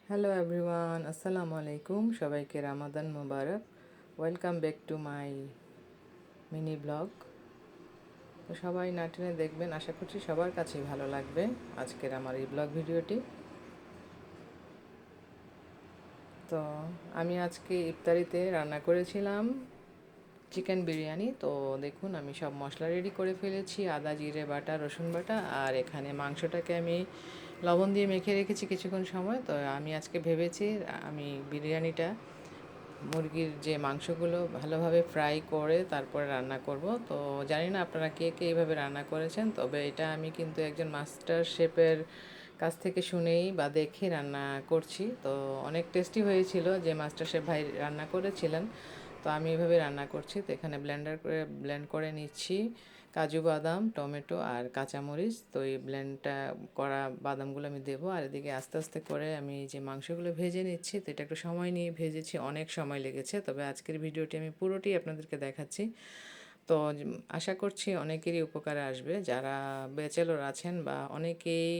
Hello everyone, আসসালামু আলাইকুম। সবাইকে রামাদান মোবারক। Welcome back to my mini blog. তো সবাই না টেনে দেখবেন, আশা করছি সবার কাছেই ভালো লাগবে আজকের আমার এই ব্লগ ভিডিওটি। তো আমি আজকে ইফতারিতে রান্না করেছিলাম চিকেন বিরিয়ানি। তো দেখুন, আমি সব মশলা রেডি করে ফেলেছি, আদা জিরে বাটা রসুন বাটা, আর এখানে মাংসটাকে আমি লবণ দিয়ে মেখে রেখেছি কিছুক্ষণ সময়। তো আমি আজকে ভেবেছি আমি বিরিয়ানিটা মুরগির যে মাংসগুলো ভালোভাবে ফ্রাই করে তারপরে রান্না করব। তো জানি না আপনারা কে কে এইভাবে রান্না করেছেন, তবে এটা আমি কিন্তু একজন মাস্টার শেফের কাছ থেকে শুনেই বা দেখে রান্না করছি। তো অনেক টেস্টি হয়েছিল যে মাস্টার শেফ ভাই রান্না করেছিলেন। তো আমি এভাবে রান্না করছি। তো এখানে ব্লেন্ড করে নিচ্ছি কাজু বাদাম, টমেটো আর কাঁচামরিচ। তো এই ব্লেন্ডটা করা বাদামগুলো আমি দেবো, আর এদিকে আস্তে আস্তে করে আমি যে মাংসগুলো ভেজে নিচ্ছি। তো এটা একটু সময় নিয়ে ভেজেছি, অনেক সময় লেগেছে, তবে আজকের ভিডিওটি আমি পুরোটি আপনাদেরকে দেখাচ্ছি। তো আশা করছি অনেকেরই উপকারে আসবে, যারা ব্যাচেলর আছেন বা অনেকেই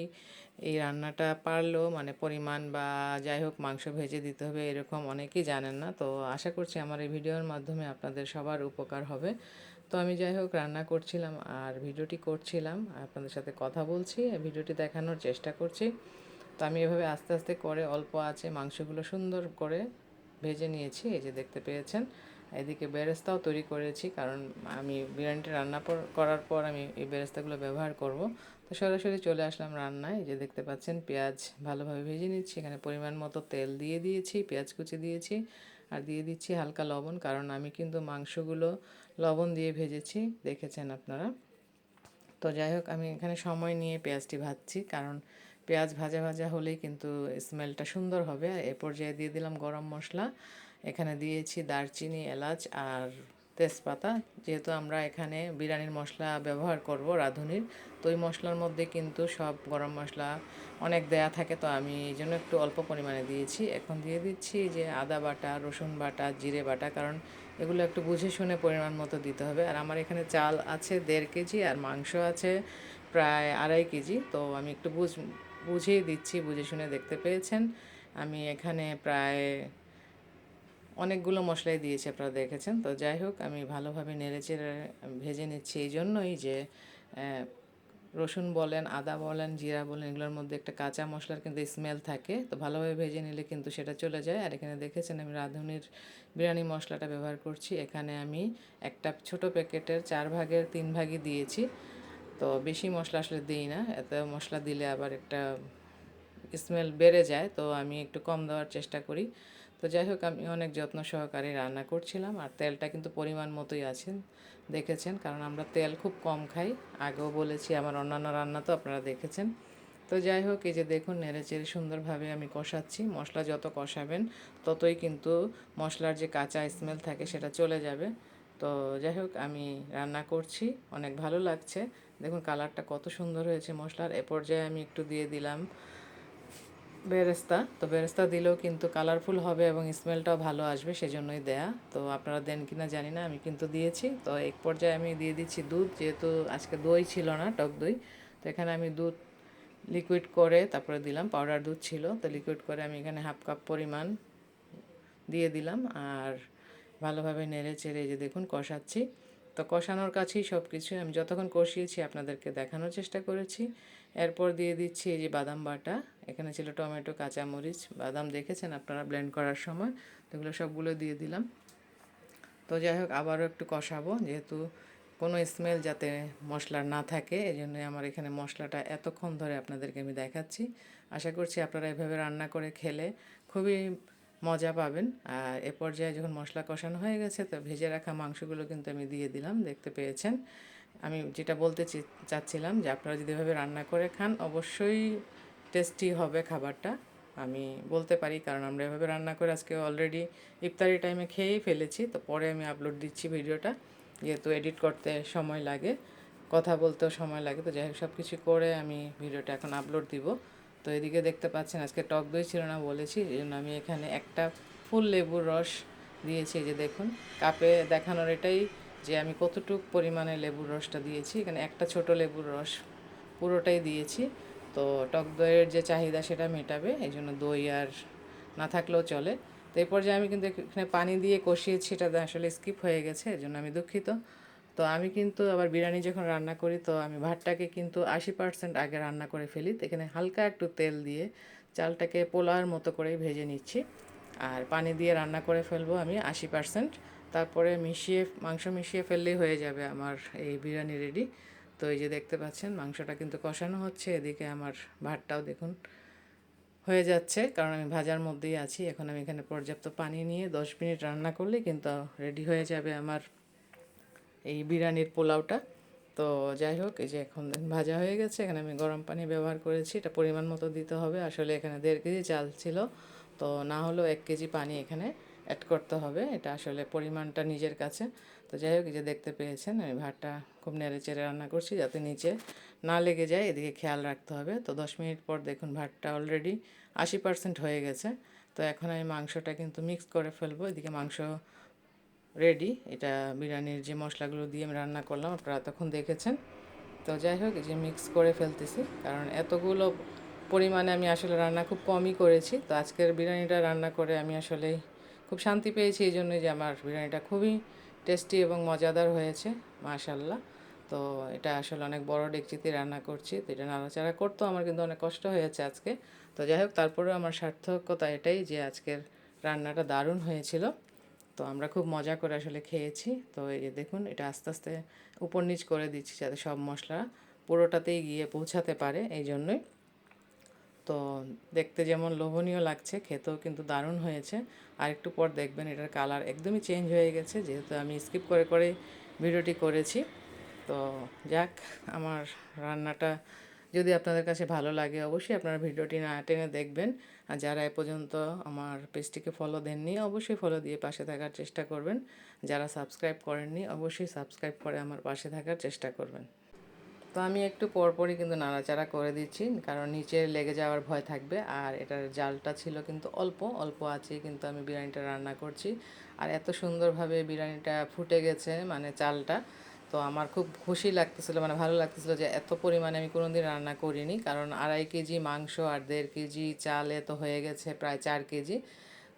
এই রান্নাটা পারলেও মানে পরিমাণ বা যাই হোক মাংস ভেজে দিতে হবে এরকম অনেকেই জানেন না। তো আশা করছি আমার এই ভিডিওর মাধ্যমে আপনাদের সবার উপকার হবে। তো আমি যাই হোক রান্না করছিলাম আর ভিডিওটি করছিলাম, আপনাদের সাথে কথা বলছি, ভিডিওটি দেখানোর চেষ্টা করছি। তো আমি এভাবে আস্তে আস্তে করে অল্প আঁচে মাংসগুলো সুন্দর করে ভেজে নিয়েছি, এই যে দেখতে পেয়েছেন। এদিকে বেরেস্তাও তৈরি করেছি, কারণ আমি বিরিয়ানিটা করার পর আমি এই বেরেস্তাগুলো ব্যবহার করব। তো সরাসরি চলে আসলাম রান্নায়। এই যে দেখতে পাচ্ছেন পেঁয়াজ ভালোভাবে ভেজে নিচ্ছি, এখানে পরিমাণ মতো তেল দিয়ে দিয়েছি, পেঁয়াজ কুচি দিয়েছি, আর দিয়ে দিচ্ছি হালকা লবণ, কারণ আমি কিন্তু মাংসগুলো লবণ দিয়ে ভেজেছি, দেখেছেন আপনারা। তো যাই হোক আমি এখানে সময় নিয়ে পেঁয়াজটি ভাজছি, কারণ পেঁয়াজ ভাজা ভাজা হলেই কিন্তু স্মেলটা সুন্দর হবে। এ পর্যায়ে দিয়ে দিলাম গরম মশলা, এখানে দিয়েছি দারচিনি, এলাচ আর তেজপাতা। যেহেতু আমরা এখানে বিরিয়ানির মশলা ব্যবহার করব রাঁধুনির, তো ওই মশলার মধ্যে কিন্তু সব গরম মশলা অনেক দেয়া থাকে, তো আমি এই জন্য একটু অল্প পরিমাণে দিয়েছি। এখন দিয়ে দিচ্ছি যে আদা বাটা, রসুন বাটা, জিরে বাটা, কারণ এগুলো একটু বুঝে শুনে পরিমাণ মতো দিতে হবে। আর আমার এখানে চাল আছে 1.5 কেজি আর মাংস আছে প্রায় 2.5 কেজি। তো আমি একটু বুঝেই দিচ্ছি, বুঝে শুনে দেখতে পেয়েছেন। আমি এখানে প্রায় অনেকগুলো মশলাই দিয়েছি, আপনারা দেখেছেন। তো যাই হোক আমি ভালোভাবে নেড়েচেড়ে ভেজে নিচ্ছি, এই জন্যই যে রসুন বলেন, আদা বলেন, জিরা বলেন, এগুলোর মধ্যে একটা কাঁচা মশলার কিন্তু স্মেল থাকে। তো ভালোভাবে ভেজে নিলে কিন্তু সেটা চলে যায়। আর এখানে দেখেছেন আমি রাঁধুনির বিরিয়ানি মশলাটা ব্যবহার করছি। এখানে আমি একটা ছোট প্যাকেটের 4/3 দিয়েছি। তো বেশি মশলা আসলে দিই না, এত মশলা দিলে আবার একটা স্মেল বেড়ে যায়, তো আমি একটু কম দেওয়ার চেষ্টা করি। তো যাই হোক আমি অনেক যত্ন সহকারে রান্না করছিলাম, আর তেলটা কিন্তু পরিমাণ মতোই আছে, দেখেছেন, কারণ আমরা তেল খুব কম খাই। আগেও বলেছি, আমার অন্যান্য রান্না তো আপনারা দেখেছেন। তো যাই হোক এই যে দেখুন নেড়েচেড়ে সুন্দরভাবে আমি কষাচ্ছি। মশলা যত কষাবেন ততই কিন্তু মশলার যে কাঁচা স্মেল থাকে সেটা চলে যাবে। তো যাই হোক আমি রান্না করছি, অনেক ভালো লাগছে। দেখুন কালারটা কত সুন্দর হয়েছে মশলার। এ পর্যায়ে আমি একটু দিয়ে দিলাম বেরেস্তা। তো বেরেস্তা দিলেও কিন্তু কালারফুল হবে এবং স্মেলটাও ভালো আসবে, সেজন্যই দেয়া। তো আপনারা দেন কিনা জানি না, আমি কিন্তু দিয়েছি। তো এক পর্যায়ে আমি দিয়ে দিচ্ছি দুধ, যেহেতু আজকে দই ছিল না, টক দই। তো এখানে আমি দুধ লিকুইড করে তারপরে দিলাম, পাউডার দুধ ছিল, তো লিকুইড করে আমি এখানে 1/2 কাপ পরিমাণ দিয়ে দিলাম। আর ভালোভাবে নেড়ে চেড়ে যে দেখুন কষাচ্ছি। তো কষানোর কাছেই সব কিছু আমি যতক্ষণ কষিয়েছি আপনাদেরকে দেখানোর চেষ্টা করেছি। এরপর দিয়ে দিচ্ছি এই যে বাদাম বাটা, এখানে ছিল টমেটো, কাঁচামরিচ, বাদাম দেখেছেন আপনারা ব্লেন্ড করার সময়, তো এগুলো সবগুলো দিয়ে দিলাম। তো যাই হোক আবারও একটু কষাবো, যেহেতু কোনো স্মেল যাতে মশলার না থাকে, এই জন্যই আমার এখানে মশলাটা এতক্ষণ ধরে আপনাদেরকে আমি দেখাচ্ছি। আশা করছি আপনারা এভাবে রান্না করে খেলে খুবই মজা পাবেন। আর এ পর্যায়ে যখন মশলা কষানো হয়ে গেছে, তো ভেজে রাখা মাংসগুলো কিন্তু আমি দিয়ে দিলাম, দেখতে পেয়েছেন। আমি যেটা বলতে চাচ্ছিলাম যে আপনারা যদি এভাবে রান্না করে খান অবশ্যই টেস্টি হবে খাবারটা, আমি বলতে পারি, কারণ আমরা এভাবে রান্না করে আজকে অলরেডি ইফতারি টাইমে খেয়েই ফেলেছি। তো পরে আমি আপলোড দিচ্ছি ভিডিওটা, যেহেতু এডিট করতে সময় লাগে, কথা বলতেও সময় লাগে। তো যাই হোক সব কিছু করে আমি ভিডিওটা এখন আপলোড দিব। তো এদিকে দেখতে পাচ্ছেন আজকে টক দই ছিল না বলেছি, এই জন্য আমি এখানে একটা ফুল লেবুর রস দিয়েছি। এই যে দেখুন কাপে দেখানোর এটাই যে আমি কতটুক পরিমাণে লেবুর রসটা দিয়েছি। এখানে একটা ছোট লেবুর রস পুরোটাই দিয়েছি। তো টক দইয়ের যে চাহিদা সেটা মেটাবে, এই জন্য দই আর না থাকলেও চলে। তো এই পর্যায়ে আমি কিন্তু এখানে পানি দিয়ে কষিয়েছি, এটা আসলে স্কিপ হয়ে গেছে, এর জন্য আমি দুঃখিত। তো আমি কিন্তু আবার বিরিয়ানি যখন রান্না করি তো আমি ভাতটাকে কিন্তু 80% আগে রান্না করে ফেলি। তো এখানে হালকা একটু তেল দিয়ে চালটাকে পোলাওয়ের মতো করেই ভেজে নিচ্ছি, আর পানি দিয়ে রান্না করে ফেলবো আমি 80%। তারপরে মাংস মিশিয়ে ফেললেই হয়ে যাবে আমার এই বিরিয়ানি রেডি। তো এই যে দেখতে পাচ্ছেন মাংসটা কিন্তু কষানো হচ্ছে, এদিকে আমার ভাতটাও দেখুন হয়ে যাচ্ছে, কারণ আমি ভাজার মধ্যেই আছি। এখন আমি এখানে পর্যাপ্ত পানি নিয়ে 10 মিনিট রান্না করলেই কিন্তু রেডি হয়ে যাবে আমার এই বিরিয়ানির পোলাওটা। তো যাই হোক, এই যে এখন ভাজা হয়ে গেছে, এখানে আমি গরম পানি ব্যবহার করেছি, এটা পরিমাণ মতো দিতে হবে। আসলে এখানে 1.5 কেজি চাল ছিল, তো না হলেও 1 কেজি পানি এখানে অ্যাড করতে হবে, এটা আসলে পরিমাণটা নিজের কাছে। তো যাই হোক, এই যে দেখতে পেয়েছেন আমি ভাতটা খুব নেড়ে চেড়ে রান্না করছি যাতে নিচে না লেগে যায়, এদিকে খেয়াল রাখতে হবে। তো 10 মিনিট পর দেখুন ভাতটা অলরেডি 80% হয়ে গেছে। তো এখন আমি মাংসটা কিন্তু মিক্স করে ফেলবো। এদিকে মাংস রেডি, এটা বিরিয়ানির যে মশলাগুলো দিয়ে আমি রান্না করলাম আপনারা তখন দেখেছেন। তো যাই হোক, এই যে মিক্স করে ফেলতেছি, কারণ এতগুলো পরিমাণে আমি আসলে রান্না খুব কমই করেছি। তো আজকের বিরিয়ানিটা রান্না করে আমি আসলে খুব শান্তি পেয়েছি, এই জন্যই যে আমার বিরিয়ানিটা খুবই টেস্টি এবং মজাদার হয়েছে, মাশাল্লাহ। তো এটা আসলে অনেক বড় ডেকচিতে রান্না করছি, তো এটা নাড়াচাড়া করতেও আমার কিন্তু অনেক কষ্ট হয়েছে আজকে। তো যাই হোক, তারপরেও আমার সার্থকতা এটাই যে আজকের রান্নাটা দারুণ হয়েছিল। তো আমরা খুব মজা করে আসলে খেয়েছি। তো এই যে দেখুন, এটা আস্তে আস্তে উপর নিচ করে দিচ্ছি যাতে সব মশলা পুরোটাতেই গিয়ে পৌঁছাতে পারে, এই জন্যই। তো দেখতে যেমন লোভনীয় লাগছে, খেতেও কিন্তু দারুণ হয়েছে। আর একটু পর দেখবেন এটার কালার একদমই চেঞ্জ হয়ে গেছে, যেহেতু আমি স্কিপ করে করে ভিডিওটি করেছি। তো যাক, আমার রান্নাটা যদি আপনাদের কাছে ভালো লাগে অবশ্যই আপনারা ভিডিওটি না টেনে দেখবেন। আর যারা এ পর্যন্ত আমার পেজটিকে ফলো দেননি অবশ্যই ফলো দিয়ে পাশে থাকার চেষ্টা করবেন। যারা সাবস্ক্রাইব করেননি অবশ্যই সাবস্ক্রাইব করে আমার পাশে থাকার চেষ্টা করবেন। তো আমি একটু পরপরই কিন্তু নাড়াচাড়া করে দিচ্ছি, কারণ নিচে লেগে যাওয়ার ভয় থাকবে। আর এটার জালটা ছিল কিন্তু অল্প অল্প আছেই কিন্তু আমি বিরিয়ানিটা রান্না করছি। আর এত সুন্দরভাবে বিরিয়ানিটা ফুটে গেছে, মানে চালটা, তো আমার খুব খুশি লাগতেছিলো, মানে ভালো লাগতেছিলো যে এত পরিমাণে আমি কোনোদিন রান্না করিনি। কারণ 2.5 কেজি মাংস আর 1.5 কেজি চালে তো হয়ে গেছে প্রায় 4 কেজি।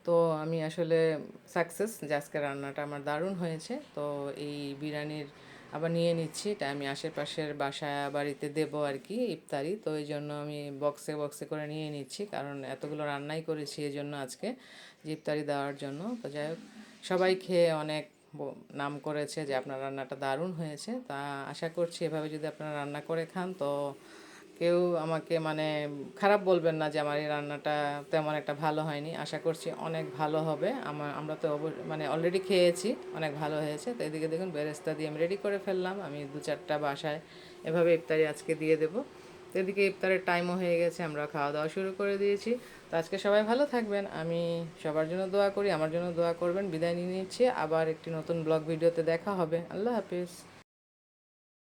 তো আমি আসলে সাকসেস, যে আজকে রান্নাটা আমার দারুণ হয়েছে। তো এই বিরিয়ানির আবার নিয়ে নিচ্ছি, এটা আমি আশেপাশের বাসায় বাড়িতে দেবো আর কি ইফতারি। তো এই জন্য আমি বক্সে বক্সে করে নিয়ে নিচ্ছি, কারণ এতগুলো রান্নাই করেছি এই জন্য আজকে, যে ইফতারি দেওয়ার জন্য। তো যাই হোক, সবাই খেয়ে অনেক নাম করেছে যে আপনার রান্নাটা দারুণ হয়েছে। তা আশা করছি এভাবে যদি আপনারা রান্না করে খান তো কেউ আমাকে মানে খারাপ বলবেন না যে আমার এই রান্নাটা তেমন একটা ভালো হয়নি। আশা করছি অনেক ভালো হবে। আমরা তো মানে অলরেডি খেয়েছি, অনেক ভালো হয়েছে। তো এদিকে দেখুন বেরেস্তা দিয়ে আমি রেডি করে ফেললাম। আমি 2-4টা বাসায় এভাবে ইফতারি আজকে দিয়ে দেবো। তো এদিকে ইফতারের টাইমও হয়ে গেছে, আমরা খাওয়া দাওয়া শুরু করে দিয়েছি। তো আজকে সবাই ভালো থাকবেন, আমি সবার জন্য দোয়া করি, আমার জন্য দোয়া করবেন। বিদায় নিয়ে নিচ্ছি, আবার একটি নতুন ব্লগ ভিডিওতে দেখা হবে। আল্লাহ হাফিজ।